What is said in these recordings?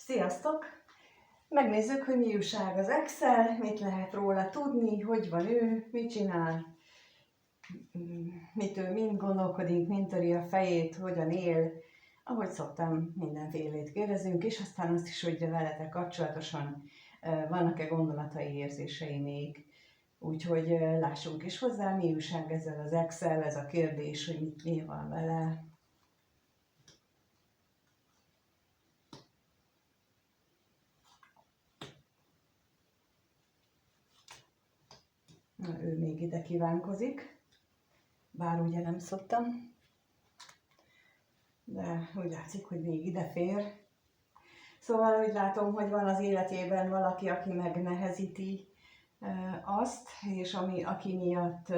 Sziasztok! Megnézzük, hogy mi újság az Excel, mit lehet róla tudni, hogy van ő, mit csinál, mitől mind gondolkodik, mind töri a fejét, hogyan él. Ahogy szoktam, mindenfélét kérdezünk, és aztán azt is, hogy veletek kapcsolatosan vannak-e gondolatai, érzései még. Úgyhogy lássunk is hozzá, mi újság ezzel az Excel, ez a kérdés, hogy mi van vele. Na, ő még ide kívánkozik, bár ugye nem szoktam, de úgy látszik, hogy még ide fér. Szóval úgy látom, hogy van az életében valaki, aki megnehezíti azt, és aki miatt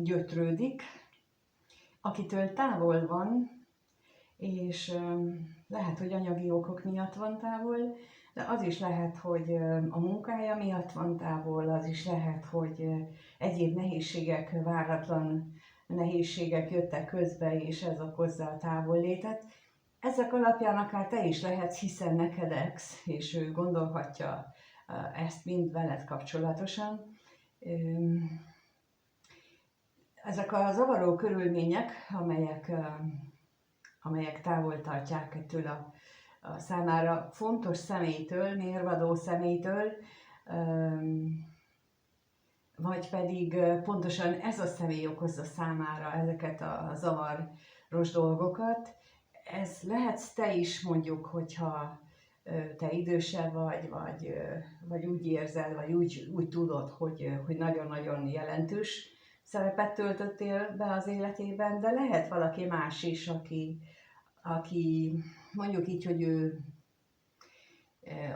gyötrődik, akitől távol van, és lehet, hogy anyagi okok miatt van távol, de az is lehet, hogy a munkája miatt van távol, az is lehet, hogy egyéb nehézségek, váratlan nehézségek jöttek közbe, és ez okozza a távollétet. Ezek alapján akár te is lehetsz, hiszen neked ex, és ő gondolhatja ezt mind veled kapcsolatosan. Ezek a zavaró körülmények, amelyek távol tartják ettől a számára fontos személytől, mérvadó személytől, vagy pedig pontosan ez a személy okozza számára ezeket a zavaros dolgokat. Ez lehetsz te is, mondjuk, hogyha te idősebb vagy úgy érzed, vagy úgy tudod, hogy nagyon-nagyon jelentős szerepet töltöttél be az életében, de lehet valaki más is, aki mondjuk így, hogy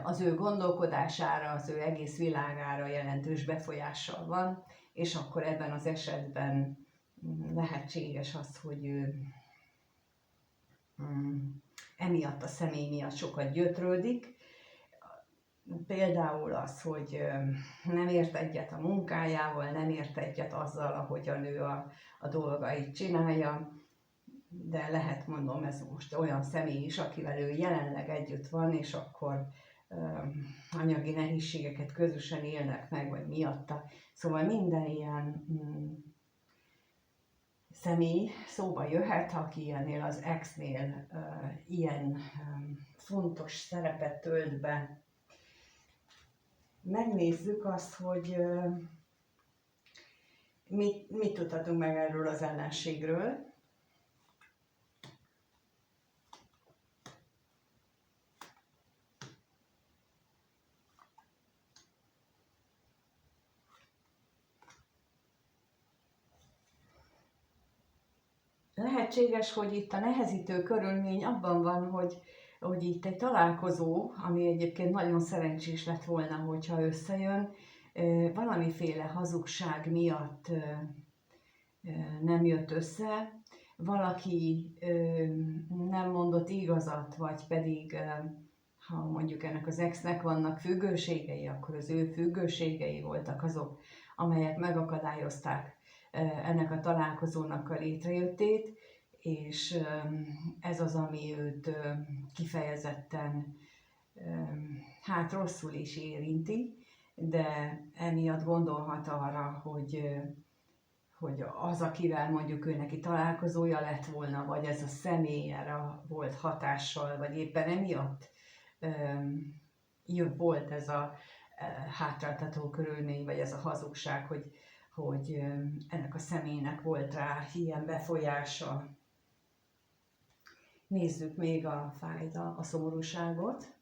az ő gondolkodására, az ő egész világára jelentős befolyással van, és akkor ebben az esetben lehetséges az, hogy ő emiatt a személy miatt sokat gyötrődik. Például az, hogy nem ért egyet a munkájával, nem ért egyet azzal, ahogyan ő a dolgait csinálja, de lehet, mondom, ez most olyan személy is, akivel ő jelenleg együtt van, és akkor anyagi nehézségeket közösen élnek meg, vagy miatta. Szóval minden ilyen személy szóba jöhet, aki ilyennél az ex-nél ilyen fontos szerepet tölt be. Megnézzük azt, hogy mit tudhatunk meg erről az ellenségről. Lehetséges, hogy itt a nehezítő körülmény abban van, hogy itt egy találkozó, ami egyébként nagyon szerencsés lett volna, hogyha összejön, valamiféle hazugság miatt nem jött össze, valaki nem mondott igazat, vagy pedig, ha mondjuk ennek az exnek vannak függőségei, akkor az ő függőségei voltak azok, amelyek megakadályozták ennek a találkozónak a létrejöttét, és ez az, ami őt kifejezetten rosszul is érinti, de emiatt gondolhat arra, hogy az, akivel mondjuk ő neki találkozója lett volna, vagy ez a személy erre volt hatással, vagy éppen emiatt volt ez a hátráltató körülmény, vagy ez a hazugság, hogy ennek a személynek volt rá ilyen befolyása. Nézzük még a fájda, a szomorúságot.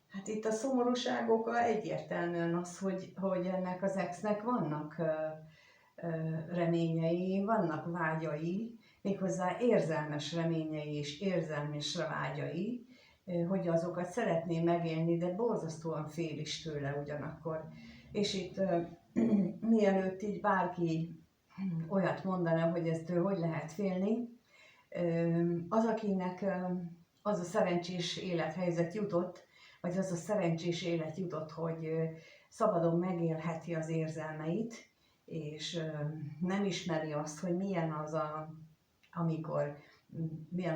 Hát itt a szomorúság oka egyértelműen az, hogy ennek az exnek vannak reményei, vannak vágyai, méghozzá érzelmes reményei és érzelmes vágyai, hogy azokat szeretné megélni, de borzasztóan fél is tőle ugyanakkor. És itt mielőtt így bárki olyat mondana, hogy eztől hogy lehet félni, az, akinek az a szerencsés élethelyzet jutott, vagy az a szerencsés élet jutott, hogy szabadon megélheti az érzelmeit, és nem ismeri azt, hogy milyen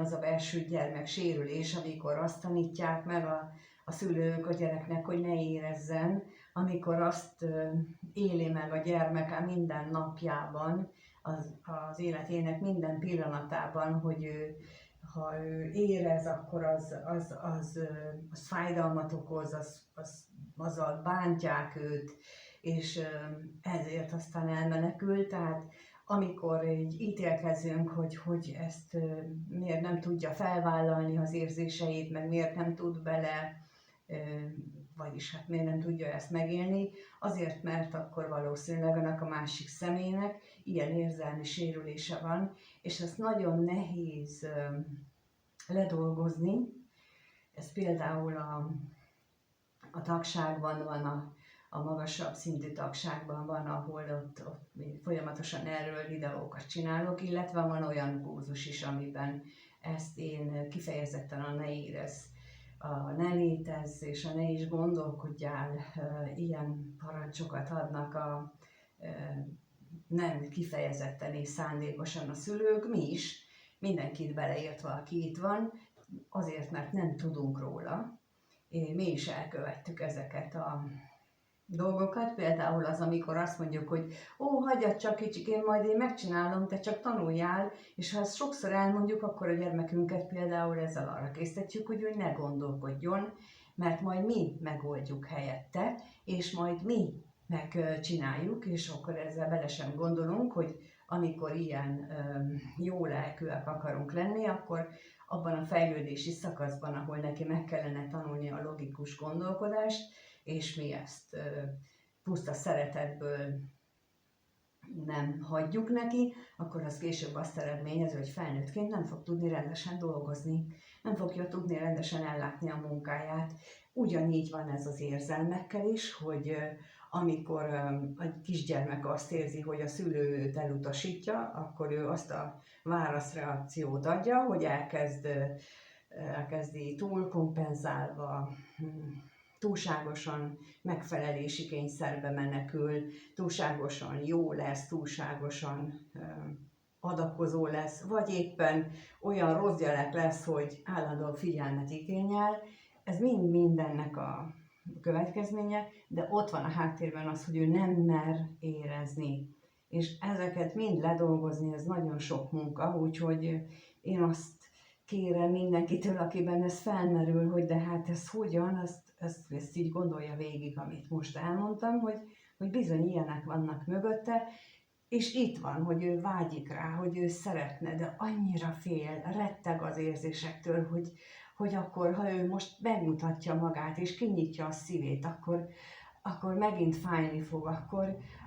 az a belső gyermeksérülés, amikor azt tanítják meg a szülők a gyereknek, hogy ne érezzen, amikor azt éli meg a gyermeke minden napjában, az életének minden pillanatában, hogy ha ő érez, akkor az fájdalmat okoz, azzal bántják őt, és ezért aztán elmenekül. Tehát amikor így ítélkezünk, hogy ezt miért nem tudja felvállalni az érzéseit, meg miért nem tud bele, vagyis hát miért nem tudja ezt megélni, azért, mert akkor valószínűleg annak a másik személynek ilyen érzelmi sérülése van, és ezt nagyon nehéz ledolgozni. Ez például a tagságban van, a magasabb szintű tagságban van, ahol ott folyamatosan erről videókat csinálok, illetve van olyan kurzus is, amiben ezt én kifejezetten a ne érezz, a ne létezz és a ne is gondolkodjál, ilyen parancsokat adnak nem kifejezetten és szándékosan a szülők, mi is, mindenkit beleértve, aki itt van, azért, mert nem tudunk róla. Mi is elkövettük ezeket a dolgokat, például az, amikor azt mondjuk, hogy hagyjad csak kicsikén, majd én megcsinálom, te csak tanuljál, és ha ezt sokszor elmondjuk, akkor a gyermekünket például ezzel arra késztetjük, hogy ő ne gondolkodjon, mert majd mi megoldjuk helyette, és majd mi megcsináljuk, és akkor ezzel bele sem gondolunk, hogy amikor ilyen jó lelkűek akarunk lenni, akkor abban a fejlődési szakaszban, ahol neki meg kellene tanulni a logikus gondolkodást, és mi ezt puszta szeretetből nem hagyjuk neki, akkor az később azt eredményez, hogy felnőttként nem fog tudni rendesen dolgozni, nem fogja tudni rendesen ellátni a munkáját. Ugyanígy van ez az érzelmekkel is, hogy amikor a kisgyermek azt érzi, hogy a szülő őt elutasítja, akkor ő azt a válaszreakciót adja, hogy elkezdi túl kompenzálva, túlságosan megfelelési kényszerbe menekül, túlságosan jó lesz, túlságosan adakozó lesz, vagy éppen olyan rossz gyerek lesz, hogy állandó figyelmet igényel. Ez mind mindennek a következménye, de ott van a háttérben az, hogy ő nem mer érezni. És ezeket mind ledolgozni, ez nagyon sok munka, úgyhogy én azt kérem mindenkitől, akiben ez felmerül, hogy de hát ez hogyan, ezt így gondolja végig, amit most elmondtam, hogy bizony ilyenek vannak mögötte, és itt van, hogy ő vágyik rá, hogy ő szeretne, de annyira fél, retteg az érzésektől, hogy akkor, ha ő most megmutatja magát, és kinyitja a szívét, akkor megint fájni fog,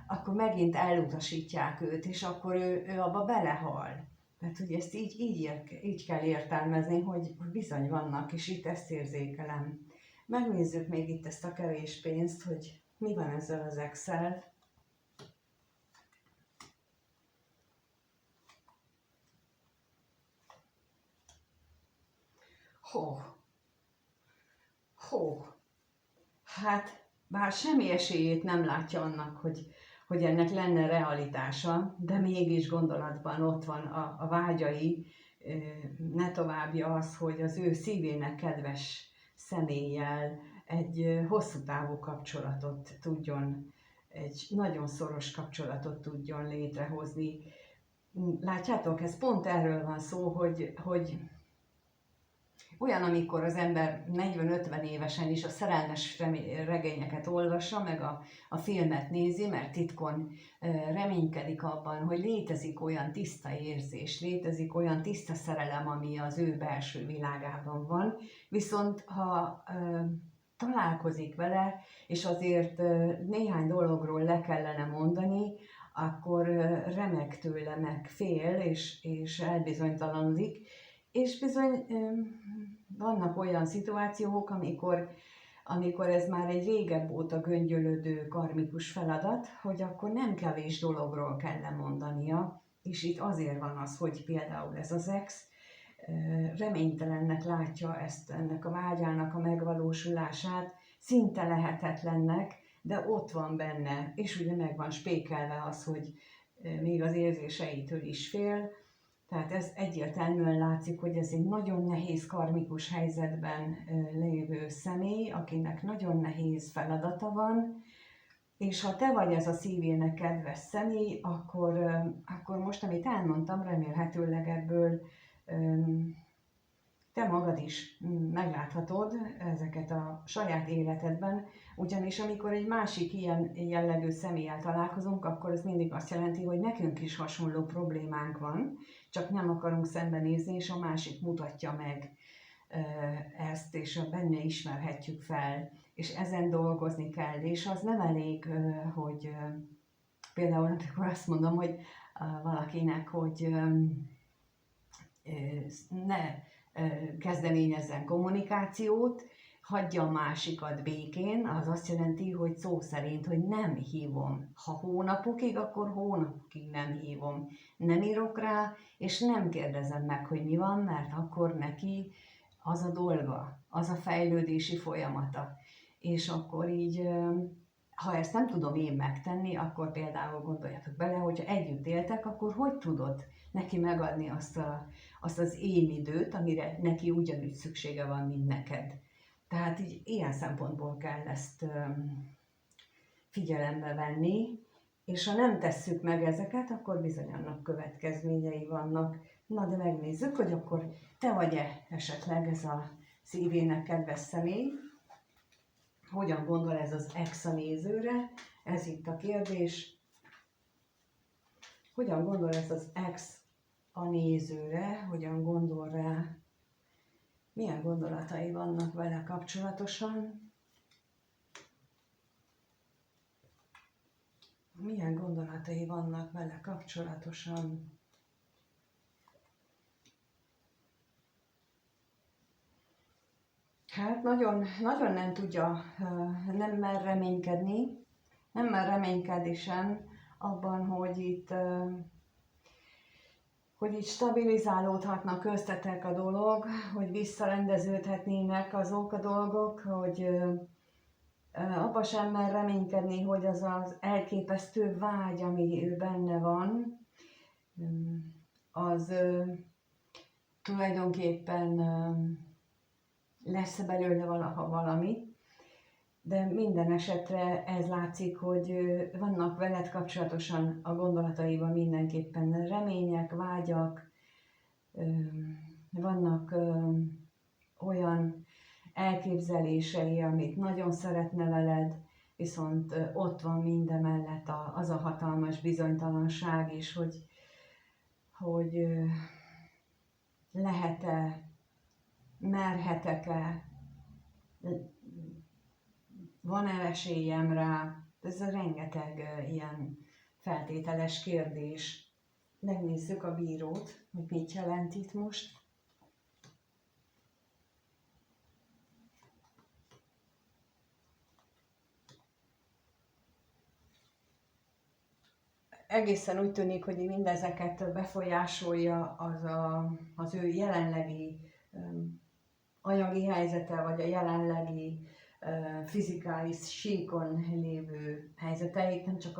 akkor megint elutasítják őt, és akkor ő abba belehal. Tehát, hogy ezt így kell értelmezni, hogy bizony vannak, és itt ezt érzékelem. Megnézzük még itt ezt a kevés pénzt, hogy mi van ezzel az Excel. Hát, bár semmi esélyét nem látja annak, hogy ennek lenne realitása, de mégis gondolatban ott van a vágyai, ne továbbja az, hogy az ő szívének kedves személlyel egy hosszú távú kapcsolatot tudjon, egy nagyon szoros kapcsolatot tudjon létrehozni. Látjátok, ez pont erről van szó, hogy olyan, amikor az ember 40-50 évesen is a szerelmes regényeket olvassa, meg a filmet nézi, mert titkon reménykedik abban, hogy létezik olyan tiszta érzés, létezik olyan tiszta szerelem, ami az ő belső világában van, viszont ha találkozik vele, és azért néhány dologról le kellene mondani, akkor remeg tőle, meg fél, és elbizonytalanodik, és bizony vannak olyan szituációk, amikor ez már egy régebb óta göngyölödő karmikus feladat, hogy akkor nem kevés dologról kell lemondania, és itt azért van az, hogy például ez az ex reménytelennek látja ennek a vágyának a megvalósulását, szinte lehetetlennek, de ott van benne, és ugye meg van spékelve az, hogy még az érzéseitől is fél. Tehát ez egyértelműen látszik, hogy ez egy nagyon nehéz karmikus helyzetben lévő személy, akinek nagyon nehéz feladata van, és ha te vagy ez a szívének kedves személy, akkor most, amit elmondtam, remélhetőleg ebből te magad is megláthatod ezeket a saját életedben, ugyanis amikor egy másik ilyen jellegű személlyel találkozunk, akkor ez mindig azt jelenti, hogy nekünk is hasonló problémánk van, csak nem akarunk szembenézni, és a másik mutatja meg ezt, és benne ismerhetjük fel, és ezen dolgozni kell, és az nem elég, hogy például amikor azt mondom, hogy valakinek, hogy ne kezdeményezzen kommunikációt, hagyja a másikat békén, az azt jelenti, hogy szó szerint, hogy nem hívom. Ha hónapokig, akkor hónapokig nem hívom. Nem írok rá, és nem kérdezem meg, hogy mi van, mert akkor neki az a dolga, az a fejlődési folyamata. És akkor így, ha ezt nem tudom én megtenni, akkor például gondoljatok bele, hogyha együtt éltek, akkor hogy tudod neki megadni azt az én időt, amire neki ugyanúgy szüksége van, mint neked. Tehát így ilyen szempontból kell ezt figyelembe venni, és ha nem tesszük meg ezeket, akkor bizony annak következményei vannak. Na de megnézzük, hogy akkor te vagy-e esetleg ez a szívének kedves személy, hogyan gondol ez az ex a nézőre, ez itt a kérdés. Hogyan gondol ez az ex a nézőre, hogyan gondol rá, milyen gondolatai vannak vele kapcsolatosan, milyen gondolatai vannak vele kapcsolatosan. Hát nagyon, nagyon nem tudja, nem mer reménykedni sem abban, hogy itt stabilizálódhatnak köztetek a dolog, hogy visszarendeződhetnének azok a dolgok, hogy abba sem mer reménykedni, hogy az az elképesztő vágy, ami ő benne van, az tulajdonképpen lesz belőle valaha valami, de minden esetre ez látszik, hogy vannak veled kapcsolatosan a gondolataiban mindenképpen remények, vágyak, vannak olyan elképzelései, amit nagyon szeretne veled, viszont ott van mindemellett az a hatalmas bizonytalanság is, hogy lehet-e, merhetek-e, van-e esélyem rá? Ez a rengeteg ilyen feltételes kérdés. Megnézzük a bírót, hogy mit jelent itt most. Egészen úgy tűnik, hogy mindezeket befolyásolja az ő jelenlegi anyagi helyzete, vagy a jelenlegi fizikális síkon lévő helyzeteik, nem csak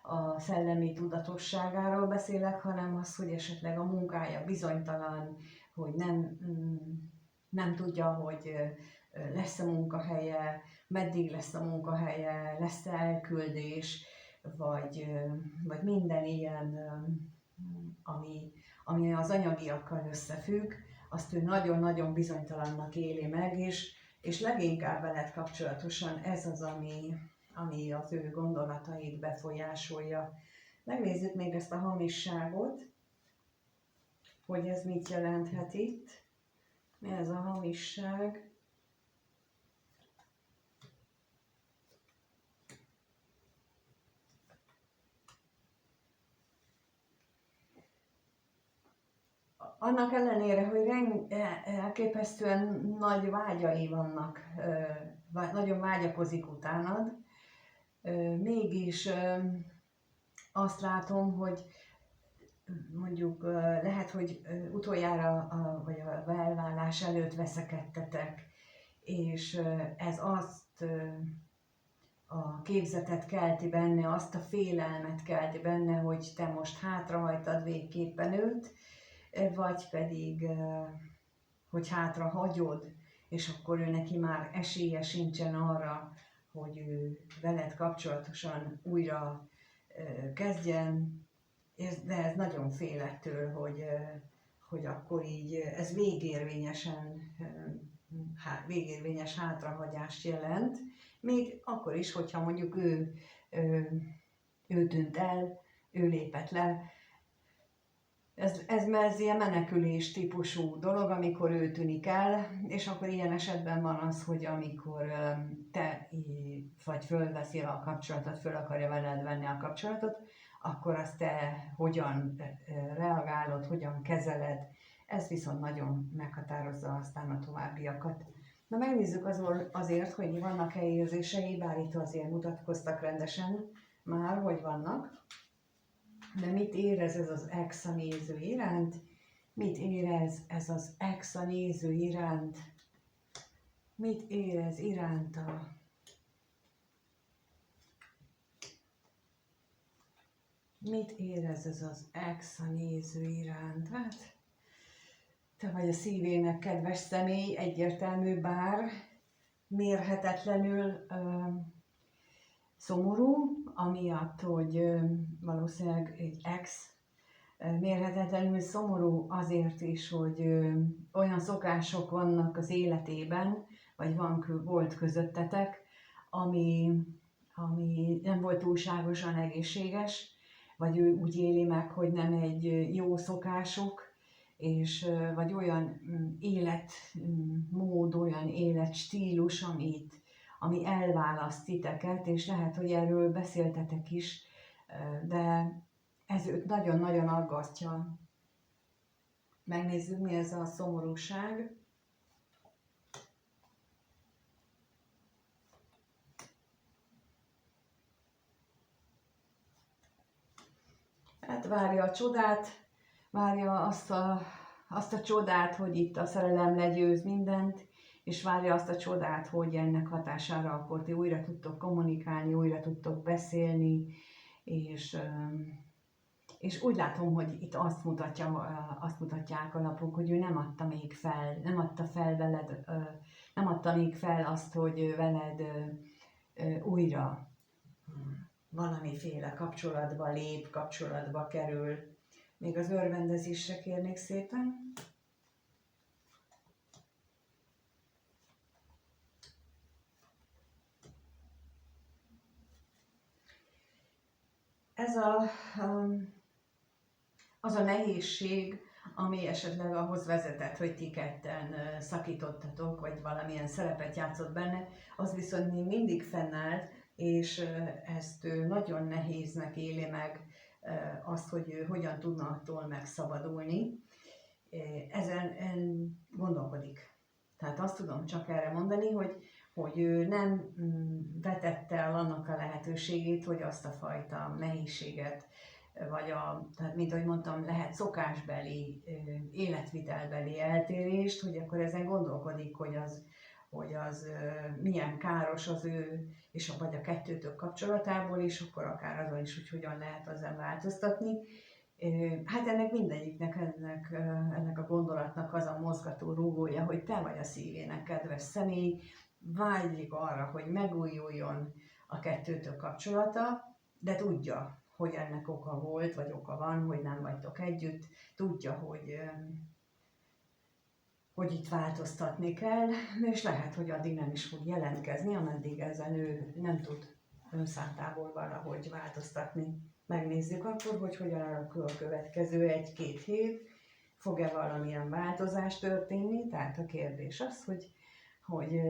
a szellemi tudatosságáról beszélek, hanem az, hogy esetleg a munkája bizonytalan, hogy nem tudja, hogy lesz-e munkahelye, meddig lesz a munkahelye, lesz-e elküldés, vagy minden ilyen, ami az anyagiakkal összefügg, azt ő nagyon-nagyon bizonytalannak éli meg, és leginkább veled kapcsolatosan ez az, ami az ő gondolatait befolyásolja. Megnézzük még ezt a hamisságot, hogy ez mit jelenthet itt. Mi ez a hamisság? Annak ellenére, hogy elképesztően nagy vágyai vannak, nagyon vágyakozik utánad, mégis azt látom, hogy mondjuk lehet, hogy utoljára vagy a elválás előtt veszekedtetek, és ez a képzetet kelti benne, azt a félelmet kelti benne, hogy te most hátrahajtad végképpen őt, vagy pedig, hogy hátra hagyod, és akkor ő neki már esélye sincsen arra, hogy ő veled kapcsolatosan újra kezdjen, de ez nagyon fél ettől, hogy akkor így ez végérvényes hátrahagyást jelent, még akkor is, hogyha mondjuk ő tűnt el, ő lépett le. Ez ilyen menekülés típusú dolog, amikor ő tűnik el, és akkor ilyen esetben van az, hogy amikor te vagy fölveszi a kapcsolatot, föl akarja veled venni a kapcsolatot, akkor azt te hogyan reagálod, hogyan kezeled, ez viszont nagyon meghatározza aztán a továbbiakat. Na megnézzük azért, hogy vannak-e érzései, bár itt azért mutatkoztak rendesen már, hogy vannak. De mit érez ez az ex a néző iránt? Mit érez ez az ex a néző iránt? Mit érez iránta? Mit érez ez az ex a néző iránt? Hát, te vagy a szívének kedves személy, egyértelmű, bár mérhetetlenül szomorú, amiatt, hogy valószínűleg egy ex mérhetetlenül szomorú azért is, hogy olyan szokások vannak az életében, vagy volt közöttetek, ami nem volt túlságosan egészséges, vagy ő úgy éli meg, hogy nem egy jó szokásuk, és vagy olyan életmód, olyan életstílus, ami elválaszt titeket, és lehet, hogy erről beszéltetek is, de ez őt nagyon-nagyon aggasztja. Megnézzük, mi ez a szomorúság. Hát várja a csodát, várja azt a csodát, hogy itt a szerelem legyőz mindent, és várja azt a csodát, hogy ennek hatására akkor ti újra tudtok kommunikálni, újra tudtok beszélni, és úgy látom, hogy itt azt mutatják a lapok, hogy ő nem adta még fel, nem adta fel veled, nem adta még fel azt, hogy veled újra valamiféle kapcsolatba lép, kapcsolatba kerül. Még az örvendezésre kérnék szépen. Ez az a nehézség, ami esetleg ahhoz vezetett, hogy ti ketten szakítottatok, vagy valamilyen szerepet játszott benne, az viszont még mindig fennállt, és ezt ő nagyon nehéznek éli meg, azt, hogy ő hogyan tudna attól megszabadulni. Ezen gondolkodik. Tehát azt tudom csak erre mondani, hogy ő nem vetette el annak a lehetőségét, hogy azt a fajta nehézséget, vagy tehát mint ahogy mondtam, lehet szokásbeli, életvitelbeli eltérést, hogy akkor ezen gondolkodik, hogy az milyen káros az ő, vagy a kettőtök kapcsolatából is, akkor akár azon is, hogy hogyan lehet azon változtatni. Hát ennek mindegyiknek, ennek a gondolatnak az a mozgató rúgója, hogy te vagy a szívének kedves személy, vágyik arra, hogy megújuljon a kettőtök kapcsolata, de tudja, hogy ennek oka volt, vagy oka van, hogy nem vagytok együtt, tudja, hogy itt változtatni kell, és lehet, hogy addig nem is fog jelentkezni, ameddig ezen ő nem tud önszántából valahogy változtatni. Megnézzük akkor, hogy hogyan alakul a következő 1-2 hét, fog-e valamilyen változás történni, tehát a kérdés az, hogy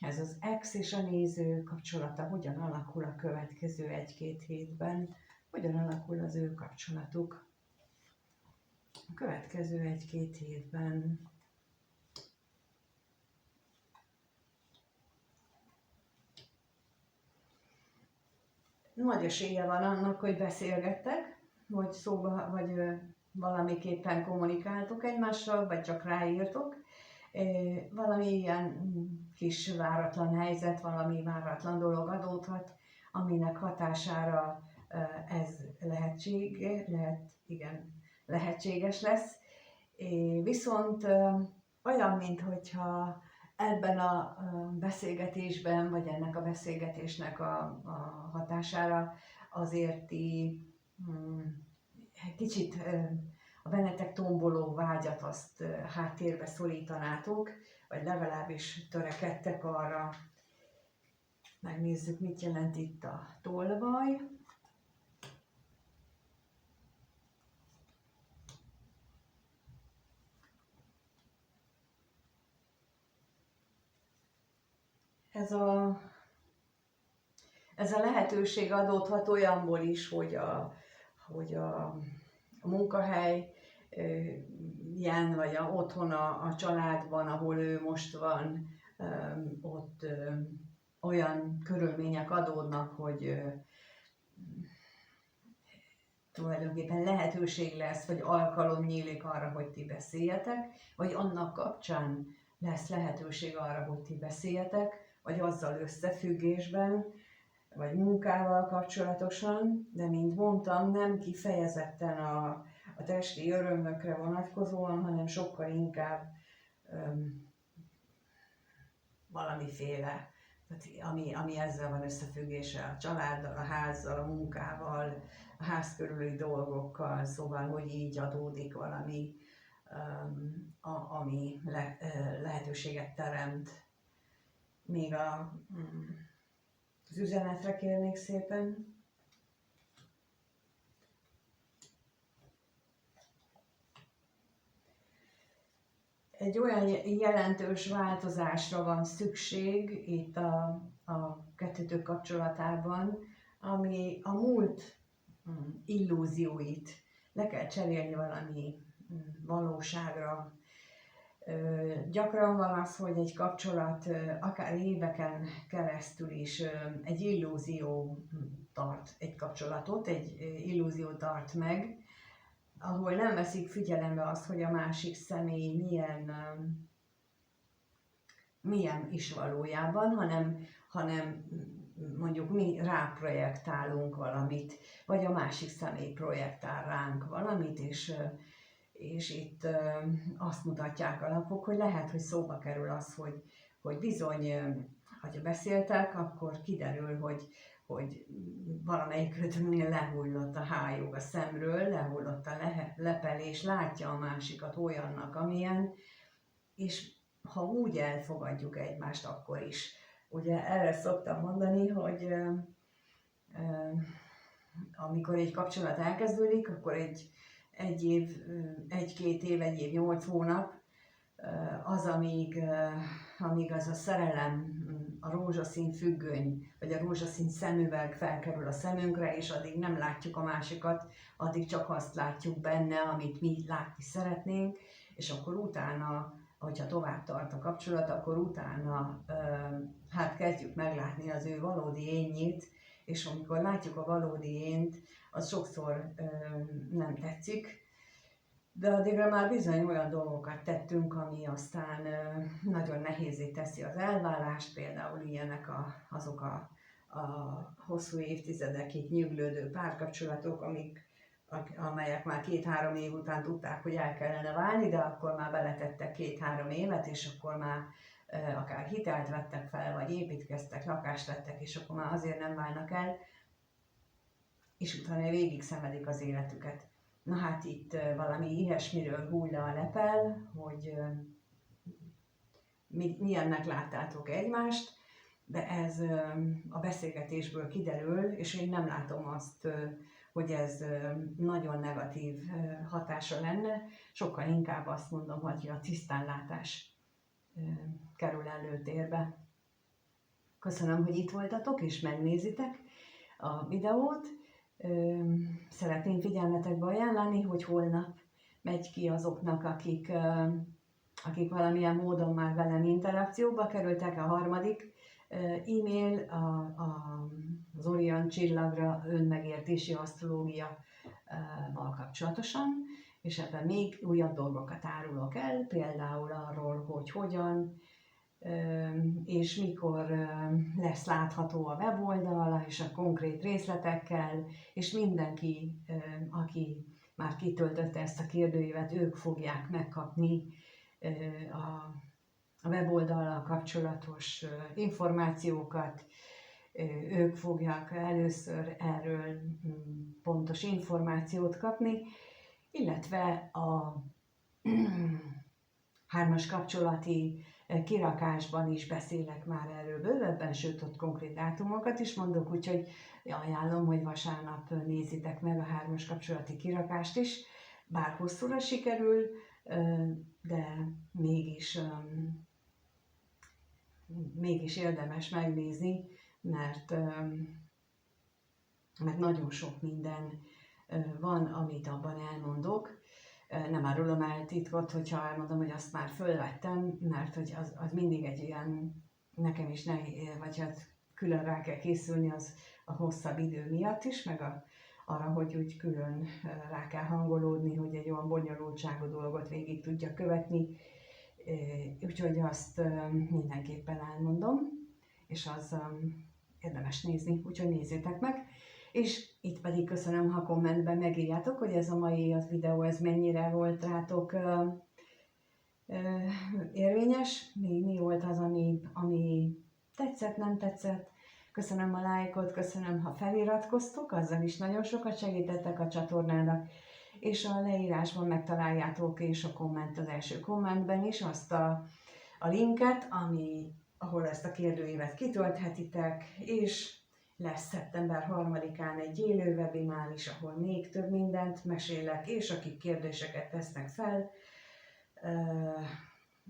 ez az ex és a néző kapcsolata hogyan alakul a következő 1-2 hétben, hogyan alakul az ő kapcsolatuk a következő 1-2 hétben. Nagy esélye van annak, hogy beszélgettek, vagy szóba, vagy valamiképpen kommunikáltok egymással, vagy csak ráírtok. Valami ilyen kis váratlan helyzet, valami váratlan dolog adódhat, aminek hatására ez lehetséges lesz. Viszont olyan, minthogyha ebben a beszélgetésben, vagy ennek a beszélgetésnek a hatására azért ti kicsit a bennetek tomboló vágyat azt háttérbe szorítanátok, vagy legalábbis törekedtek arra. Megnézzük, mit jelent itt a tolvaj. Ez a lehetőség adódhat olyanból is, hogy a munkahely ilyen, vagy otthon a családban, ahol ő most van, ott olyan körülmények adódnak, hogy tulajdonképpen lehetőség lesz, vagy alkalom nyílik arra, hogy ti beszéljetek, vagy annak kapcsán lesz lehetőség arra, hogy ti beszéljetek, vagy azzal összefüggésben, vagy munkával kapcsolatosan, de mint mondtam, nem kifejezetten a testi örömökre vonatkozóan, hanem sokkal inkább valamiféle, ami ezzel van összefüggése, a családdal, a házzal, a munkával, a ház körüli dolgokkal, szóval, hogy így adódik valami, ami lehetőséget teremt. Még az üzenetre kérnék szépen. Egy olyan jelentős változásra van szükség itt a kettőtök kapcsolatában, ami a múlt illúzióit le kell cserélni valami valóságra. Gyakran van az, hogy egy kapcsolat akár éveken keresztül is egy illúzió tart egy kapcsolatot, egy illúzió tart meg, ahol nem veszik figyelembe azt, hogy a másik személy milyen is valójában, hanem mondjuk mi ráprojektálunk valamit, vagy a másik személy projektál ránk valamit, és itt azt mutatják a lapok, hogy lehet, hogy szóba kerül az, hogy bizony, ha beszéltek, akkor kiderül, hogy valamelyikőtöknél lehullott a hályog a szemről, lehullott a lepel, és látja a másikat olyannak, amilyen, és ha úgy elfogadjuk egymást, akkor is. Ugye erre szoktam mondani, hogy amikor egy kapcsolat elkezdődik, akkor egy év, 8 hónap az, amíg az a szerelem, a rózsaszín függöny, vagy a rózsaszín szemüveg felkerül a szemünkre, és addig nem látjuk a másikat, addig csak azt látjuk benne, amit mi látni szeretnénk, és akkor utána, hogyha tovább tart a kapcsolat, akkor utána kezdjük meglátni az ő valódi énjét, és amikor látjuk a valódi ént, az sokszor nem tetszik, de addigra már bizony olyan dolgokat tettünk, ami aztán nagyon nehézé teszi az elválást, például ilyenek azok a hosszú évtizedekig nyüglődő párkapcsolatok, amelyek már 2-3 év után tudták, hogy el kellene válni, de akkor már beletettek 2-3 évet, és akkor már akár hitelt vettek fel, vagy építkeztek, lakást vettek, és akkor már azért nem válnak el, és utána végig szenvedik az életüket. Na hát itt valami ilyesmiről hull le a lepel, hogy milyennek láttátok egymást, de ez a beszélgetésből kiderül, és én nem látom azt, hogy ez nagyon negatív hatása lenne, sokkal inkább azt mondom, hogy a tisztánlátás kerül előtérbe. Köszönöm, hogy itt voltatok és megnézitek a videót. Szeretném figyelmetekbe ajánlani, hogy holnap megy ki azoknak, akik valamilyen módon már velem interakcióba kerültek, a harmadik e-mail az Orion csillagra önmegértési asztrológiával kapcsolatosan, és ebben még újabb dolgokat árulok el, például arról, hogy hogyan és mikor lesz látható a weboldal, és a konkrét részletekkel, és mindenki, aki már kitöltötte ezt a kérdőívet, ők fogják megkapni a weboldallal kapcsolatos információkat, ők fogják először erről pontos információt kapni, illetve a 3-as kapcsolati kirakásban is beszélek már erről bővebben, sőt ott konkrét dátumokat is mondok, úgyhogy ajánlom, hogy vasárnap nézzétek meg a 3-as kapcsolati kirakást is, bár hosszúra sikerül, de mégis érdemes megnézni, mert nagyon sok minden van, amit abban elmondok. Nem árulom el titkot, hogyha elmondom, hogy azt már fölvettem, mert hogy az mindig egy ilyen, nekem is nehéz, vagy hát külön rá kell készülni az a hosszabb idő miatt is, meg arra, hogy úgy külön rá kell hangolódni, hogy egy olyan bonyolultságú dolgot végig tudja követni. Úgyhogy azt mindenképpen elmondom, és az érdemes nézni, úgyhogy nézzétek meg. És itt pedig köszönöm, ha kommentben megírjátok, hogy ez a mai videó ez mennyire volt rátok érvényes, mi volt az, ami tetszett, nem tetszett. Köszönöm a lájkot, köszönöm, ha feliratkoztok, azzal is nagyon sokat segítettek a csatornának, és a leírásban megtaláljátok, és az első kommentben is azt a linket, ahol ezt a kérdőívet kitölthetitek, és lesz szeptember 3-án egy élő webinár is, ahol még több mindent mesélek, és akik kérdéseket tesznek fel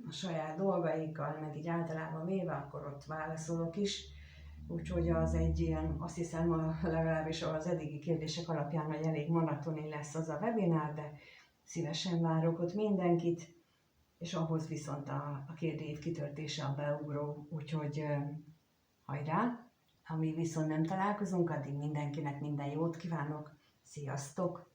a saját dolgaikkal, meg így általában véve, akkor ott válaszolok is. Úgyhogy az egy ilyen, azt hiszem legalábbis az eddigi kérdések alapján, hogy elég maratoni lesz az a webinár, de szívesen várok ott mindenkit, és ahhoz viszont a kérdőív kitöltése a beugró, úgyhogy hajrá! Ha mi viszont nem találkozunk, addig mindenkinek minden jót kívánok. Sziasztok!